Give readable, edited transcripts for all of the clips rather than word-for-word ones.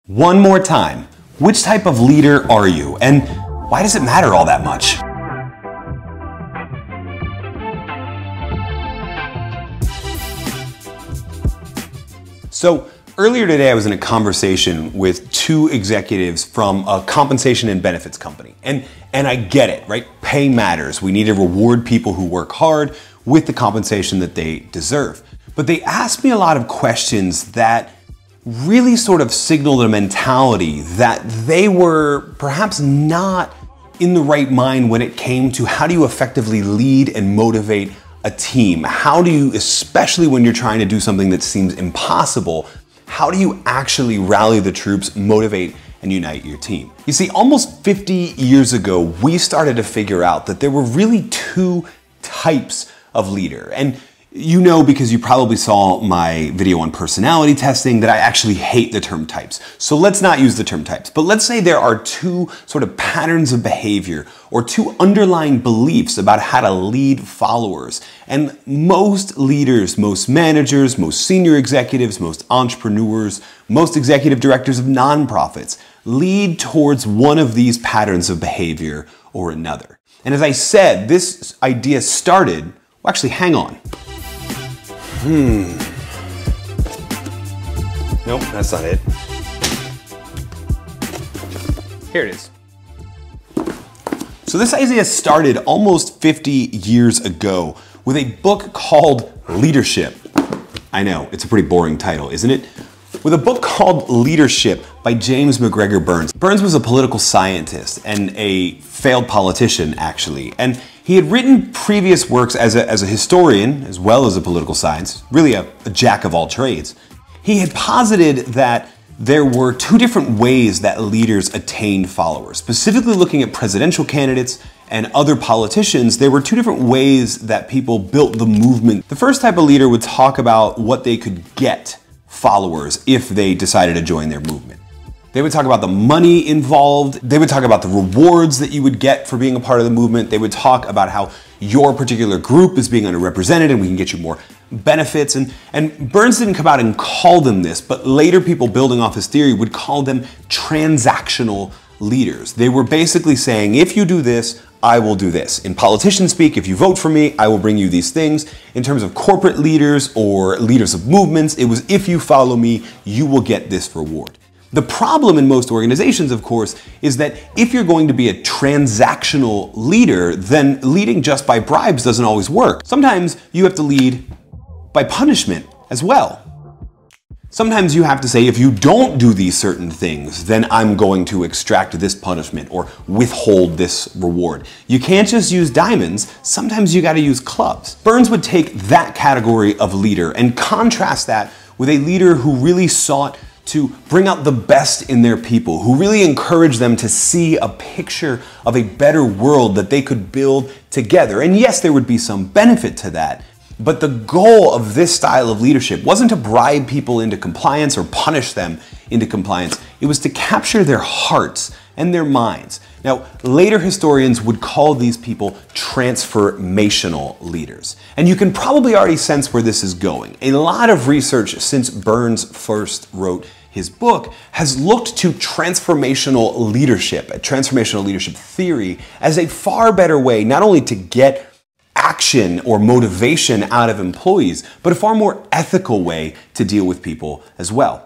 One more time, which type of leader are you, and why does it matter all that much? So earlier today I was in a conversation with two executives from a compensation and benefits company. And I get it, right? Pay matters. We need to reward people who work hard with the compensation that they deserve. But they asked me a lot of questions that really sort of signaled a mentality that they were perhaps not in the right mind when it came to how do you effectively lead and motivate a team? How do you, especially when you're trying to do something that seems impossible, how do you actually rally the troops, motivate, and unite your team? You see, almost 50 years ago, we started to figure out that there were really two types of leader. And you know, because you probably saw my video on personality testing, that I actually hate the term types. So let's not use the term types, but let's say there are two sort of patterns of behavior or two underlying beliefs about how to lead followers. And most leaders, most managers, most senior executives, most entrepreneurs, most executive directors of nonprofits lead towards one of these patterns of behavior or another. And as I said, this idea started, well, actually, hang on. Nope, that's not it. Here it is. So this idea started almost 50 years ago with a book called Leadership. I know, it's a pretty boring title, isn't it? With a book called Leadership by James McGregor Burns. Burns was a political scientist and a failed politician, actually. And he had written previous works as a historian, as well as a political science, really a jack of all trades. He had posited that there were two different ways that leaders attained followers. Specifically looking at presidential candidates and other politicians, there were two different ways that people built the movement. The first type of leader would talk about what they could get followers if they decided to join their movement. They would talk about the money involved. They would talk about the rewards that you would get for being a part of the movement. They would talk about how your particular group is being underrepresented and we can get you more benefits. And Burns didn't come out and call them this, but later people building off his theory would call them transactional leaders. They were basically saying, if you do this, I will do this. In politician speak, if you vote for me, I will bring you these things. In terms of corporate leaders or leaders of movements, it was if you follow me, you will get this reward. The problem in most organizations, of course, is that if you're going to be a transactional leader, then leading just by bribes doesn't always work. Sometimes you have to lead by punishment as well. Sometimes you have to say, if you don't do these certain things, then I'm going to extract this punishment or withhold this reward. You can't just use diamonds. Sometimes you got to use clubs. Burns would take that category of leader and contrast that with a leader who really sought to bring out the best in their people, who really encouraged them to see a picture of a better world that they could build together. And yes, there would be some benefit to that. But the goal of this style of leadership wasn't to bribe people into compliance or punish them into compliance. It was to capture their hearts and their minds. Now, later historians would call these people transformational leaders. And you can probably already sense where this is going. A lot of research since Burns first wrote his book has looked to transformational leadership, a transformational leadership theory, as a far better way not only to get action or motivation out of employees, but a far more ethical way to deal with people as well.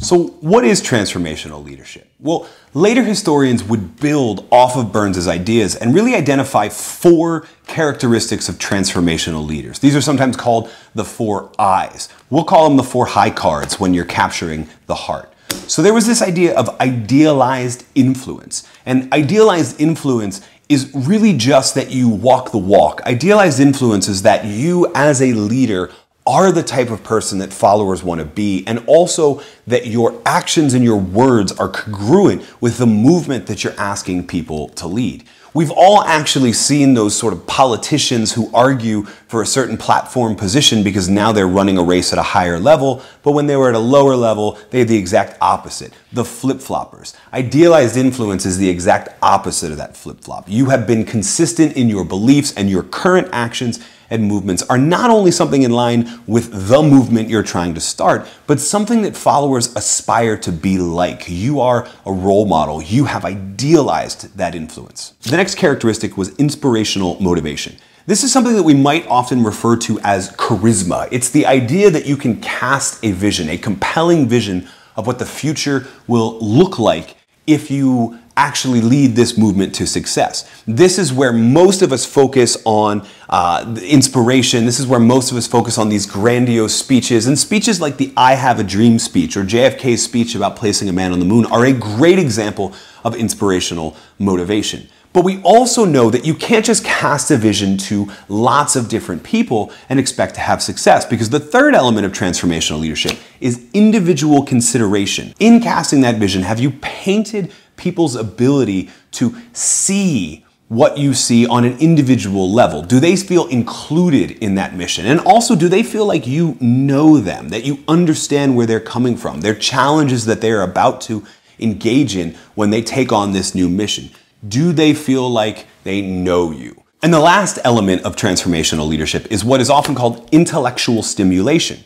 So what is transformational leadership? Well, later historians would build off of Burns's ideas and really identify four characteristics of transformational leaders. These are sometimes called the 4 I's. We'll call them the 4 high cards when you're capturing the heart. So there was this idea of idealized influence. And idealized influence is really just that you walk the walk. Idealized influence is that you as a leader are the type of person that followers want to be, and also that your actions and your words are congruent with the movement that you're asking people to lead. We've all actually seen those sort of politicians who argue for a certain platform position because now they're running a race at a higher level, but when they were at a lower level, they had the exact opposite, the flip-floppers. Idealized influence is the exact opposite of that flip-flop. You have been consistent in your beliefs and your current actions, and movements are not only something in line with the movement you're trying to start, but something that followers aspire to be like. You are a role model. You have idealized that influence. The next characteristic was inspirational motivation. This is something that we might often refer to as charisma. It's the idea that you can cast a vision, a compelling vision of what the future will look like if you actually lead this movement to success. This is where most of us focus on inspiration. This is where most of us focus on these grandiose speeches. And speeches like the I Have a Dream speech or JFK's speech about placing a man on the moon are a great example of inspirational motivation. But we also know that you can't just cast a vision to lots of different people and expect to have success, because the third element of transformational leadership is individual consideration. In casting that vision, have you painted people's ability to see what you see on an individual level? Do they feel included in that mission? And also, do they feel like you know them, that you understand where they're coming from, their challenges that they're about to engage in when they take on this new mission? Do they feel like they know you? And the last element of transformational leadership is what is often called intellectual stimulation,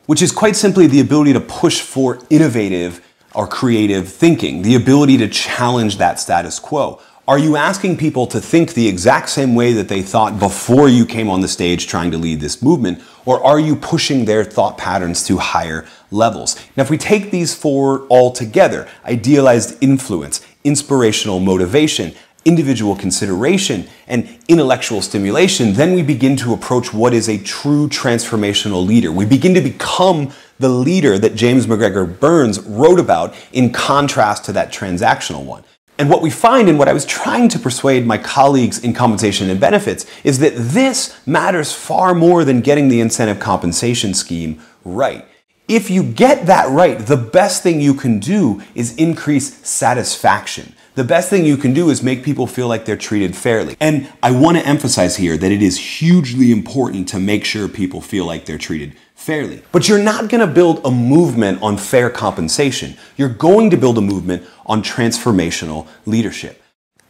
which is quite simply the ability to push for innovative or creative thinking, the ability to challenge that status quo. Are you asking people to think the exact same way that they thought before you came on the stage trying to lead this movement, or are you pushing their thought patterns to higher levels? Now, if we take these four all together, idealized influence, inspirational motivation, individual consideration, and intellectual stimulation, then we begin to approach what is a true transformational leader. We begin to become the leader that James McGregor Burns wrote about, in contrast to that transactional one. And what we find, and what I was trying to persuade my colleagues in compensation and benefits, is that this matters far more than getting the incentive compensation scheme right. If you get that right, the best thing you can do is increase satisfaction. The best thing you can do is make people feel like they're treated fairly. And I want to emphasize here that it is hugely important to make sure people feel like they're treated fairly. But you're not going to build a movement on fair compensation. You're going to build a movement on transformational leadership.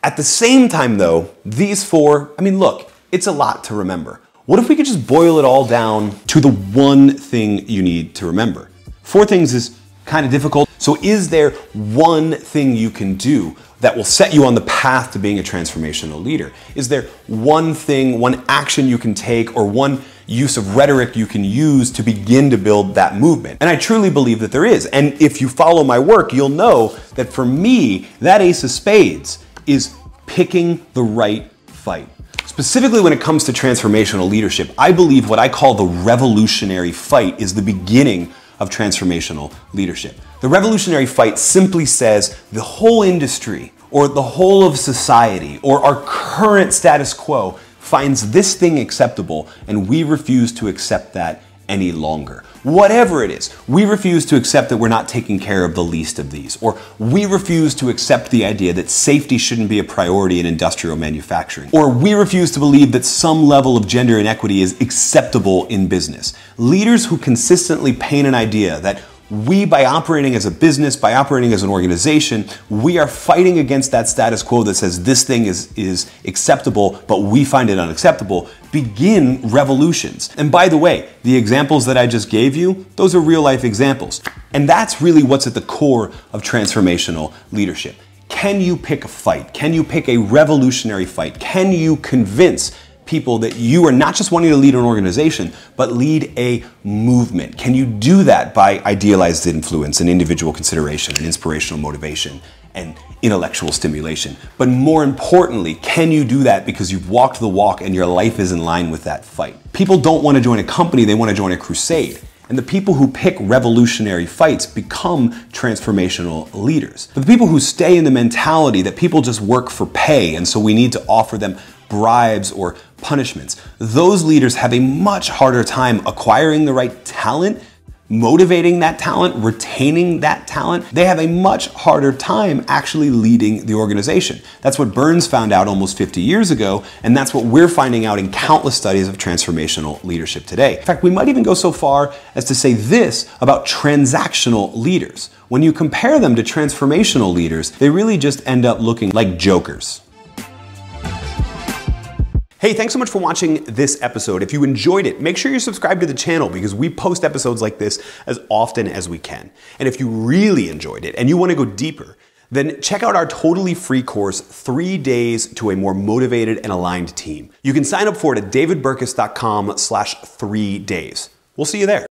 At the same time, though, these four, look, it's a lot to remember. What if we could just boil it all down to the one thing you need to remember? 4 things is kind of difficult. So is there one thing you can do that will set you on the path to being a transformational leader? Is there one thing, one action you can take, or one use of rhetoric you can use to begin to build that movement? And I truly believe that there is. And if you follow my work, you'll know that for me, that ace of spades is picking the right fight. Specifically when it comes to transformational leadership, I believe what I call the revolutionary fight is the beginning of transformational leadership. The revolutionary fight simply says the whole industry or the whole of society or our current status quo finds this thing acceptable and we refuse to accept that any longer. Whatever it is, we refuse to accept that we're not taking care of the least of these, or we refuse to accept the idea that safety shouldn't be a priority in industrial manufacturing, or we refuse to believe that some level of gender inequity is acceptable in business. Leaders who consistently paint an idea that we, by operating as a business, by operating as an organization, we are fighting against that status quo that says this thing is acceptable, but we find it unacceptable, begin revolutions. And by the way, the examples that I just gave you, those are real life examples. And that's really what's at the core of transformational leadership. Can you pick a fight? Can you pick a revolutionary fight? Can you convince people that you are not just wanting to lead an organization, but lead a movement? Can you do that by idealized influence and individual consideration and inspirational motivation and intellectual stimulation? But more importantly, can you do that because you've walked the walk and your life is in line with that fight? People don't want to join a company, they want to join a crusade. And the people who pick revolutionary fights become transformational leaders. But the people who stay in the mentality that people just work for pay and so we need to offer them bribes or punishments, those leaders have a much harder time acquiring the right talent, motivating that talent, retaining that talent. They have a much harder time actually leading the organization. That's what Burns found out almost 50 years ago, and that's what we're finding out in countless studies of transformational leadership today. In fact, we might even go so far as to say this about transactional leaders. When you compare them to transformational leaders, they really just end up looking like jokers. Hey Hey, thanks so much for watching this episode. If you enjoyed it, make sure you're subscribed to the channel because we post episodes like this as often as we can. And if you really enjoyed it and you want to go deeper, then check out our totally free course, 3 Days to a More Motivated and Aligned Team. You can sign up for it at davidburkus.com/3days. We'll see you there.